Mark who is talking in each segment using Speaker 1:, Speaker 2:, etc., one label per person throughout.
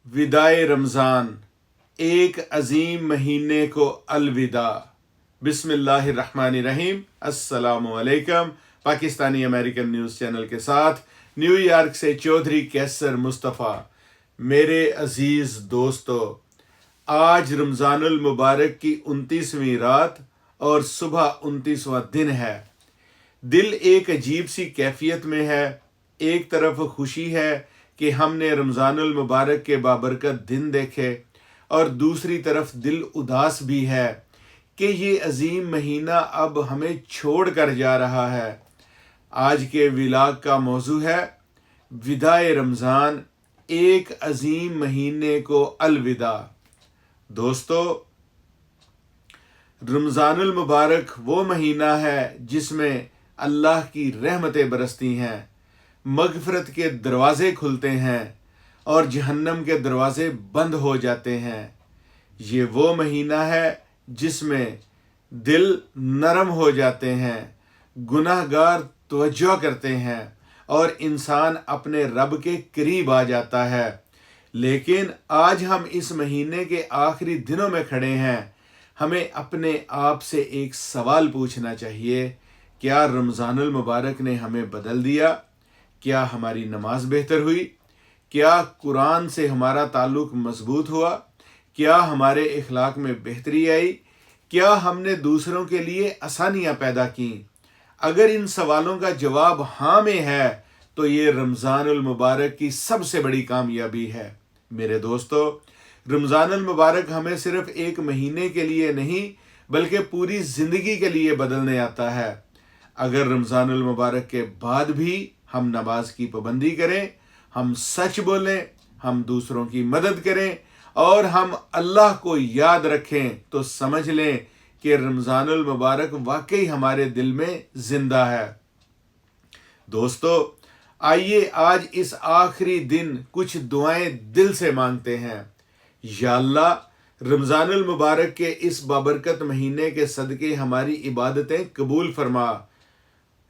Speaker 1: विदाए रमज़ान, एक अजीम महीने को अलविदा। बिस्मिल्लाहिर्रहमानिर्रहीम। अस्सलामु अलैकुम। पाकिस्तानी अमेरिकन न्यूज़ चैनल के साथ न्यूयॉर्क से चौधरी कैसर मुस्तफ़ा। मेरे अजीज़ दोस्तों, आज रमज़ानुल मुबारक की 29वीं रात और सुबह 29वां दिन है। दिल एक अजीब सी कैफियत में है। एक तरफ खुशी है कि हमने रमज़ानुल मुबारक के बाबरकत दिन देखे, और दूसरी तरफ दिल उदास भी है कि ये अजीम महीना अब हमें छोड़ कर जा रहा है। आज के विलाग का मौजू है विदाए रमज़ान, एक अजीम महीने को अलविदा। दोस्तों, रमज़ानुल मुबारक वो महीना है जिसमें अल्लाह की रहमतें बरसती हैं, मग़फ़िरत के दरवाज़े खुलते हैं और जहन्नम के दरवाज़े बंद हो जाते हैं। ये वो महीना है जिसमें दिल नरम हो जाते हैं, गुनाहगार तवज्जो करते हैं और इंसान अपने रब के करीब आ जाता है। लेकिन आज हम इस महीने के आखिरी दिनों में खड़े हैं। हमें अपने आप से एक सवाल पूछना चाहिए, क्या रमज़ानुल मुबारक ने हमें बदल दिया? क्या हमारी नमाज बेहतर हुई? क्या कुरान से हमारा ताल्लुक़ मजबूत हुआ? क्या हमारे इखलाक में बेहतरी आई? क्या हमने दूसरों के लिए आसानियाँ पैदा की? अगर इन सवालों का जवाब हाँ में है तो ये रमज़ानुल मुबारक की सबसे बड़ी कामयाबी है। मेरे दोस्तों, रमज़ानुल मुबारक हमें सिर्फ एक महीने के लिए नहीं बल्कि पूरी ज़िंदगी के लिए बदलने आता है। अगर रमज़ानुल मुबारक के बाद भी हम नमाज की पाबंदी करें, हम सच बोलें, हम दूसरों की मदद करें और हम अल्लाह को याद रखें, तो समझ लें कि रमज़ानुल मुबारक वाकई हमारे दिल में ज़िंदा है। दोस्तों, आइए आज इस आखिरी दिन कुछ दुआएं दिल से मांगते हैं। या अल्लाह, रमज़ानुल मुबारक के इस बाबरकत महीने के सदक़े हमारी इबादतें कबूल फरमा।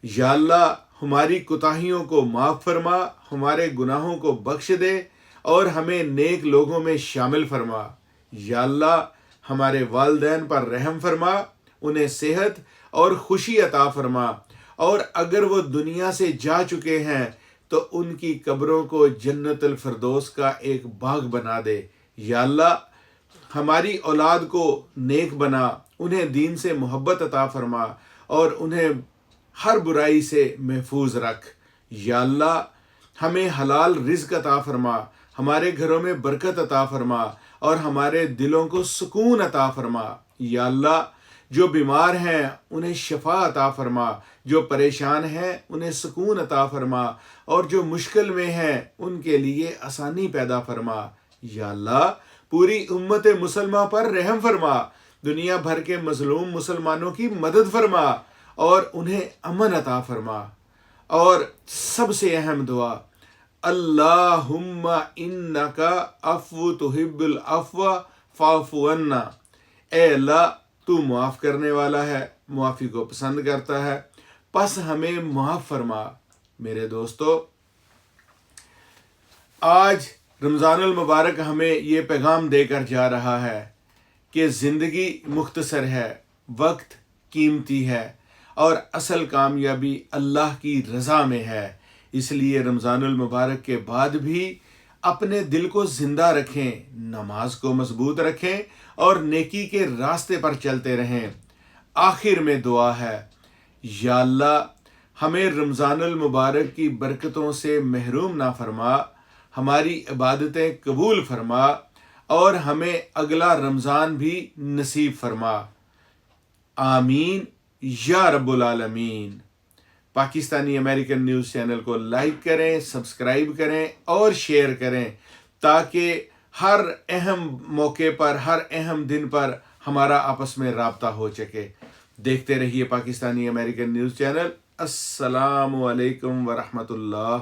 Speaker 1: या अल्लाह, हमारी कोताहियों को माफ़ फरमा, हमारे गुनाहों को बख्श दे और हमें नेक लोगों में शामिल फरमा। या अल्लाह, हमारे वालिदैन पर रहम फरमा, उन्हें सेहत और खुशी अता फरमा, और अगर वो दुनिया से जा चुके हैं तो उनकी कब्रों को जन्नतुल फिरदौस का एक बाग बना दे। या अल्लाह, हमारी औलाद को नेक बना, उन्हें दीन से मोहब्बत अता फरमा और उन्हें हर बुराई से महफूज रख। या अल्लाह, हमें हलाल रिज़्क़ अता फरमा, हमारे घरों में बरकत अता फरमा और हमारे दिलों को सुकून अता फरमा। या अल्लाह, जो बीमार हैं उन्हें शफा अता फरमा, जो परेशान हैं उन्हें सुकून अता फरमा और जो मुश्किल में हैं उनके लिए आसानी पैदा फरमा। या अल्लाह, पूरी उम्मत मुसलमा पर रहम फरमा, दुनिया भर के मजलूम मुसलमानों की मदद फरमा और उन्हें अमन अता फरमा। और सबसे अहम दुआ, अल्लाहुम्मा इन्नका अफ़्वु तुहिब्बुल अफ़्व फ़अफ़ु अन्ना। ए अल्लाह, तू माफ़ करने वाला है, मुआफ़ी को पसंद करता है, बस हमें माफ़ फरमा। मेरे दोस्तों, आज रमज़ानुल मुबारक हमें ये पैगाम देकर जा रहा है कि ज़िंदगी मुख्तसर है, वक्त कीमती है और असल कामयाबी अल्लाह की रज़ा में है। इसलिए रमज़ानुल मुबारक के बाद भी अपने दिल को ज़िंदा रखें, नमाज को मजबूत रखें और नेकी के रास्ते पर चलते रहें। आखिर में दुआ है, या अल्लाह, हमें रमज़ानुल मुबारक की बरकतों से महरूम ना फरमा, हमारी इबादतें कबूल फरमा और हमें अगला रमज़ान भी नसीब फरमा। आमीन या रब्बुल आलमीन। पाकिस्तानी अमेरिकन न्यूज़ चैनल को लाइक करें, सब्सक्राइब करें और शेयर करें, ताकि हर अहम मौके पर, हर अहम दिन पर हमारा आपस में राब्ता हो सके। देखते रहिए पाकिस्तानी अमेरिकन न्यूज़ चैनल। अस्सलामु अलैकुम व रहमतुल्लाह।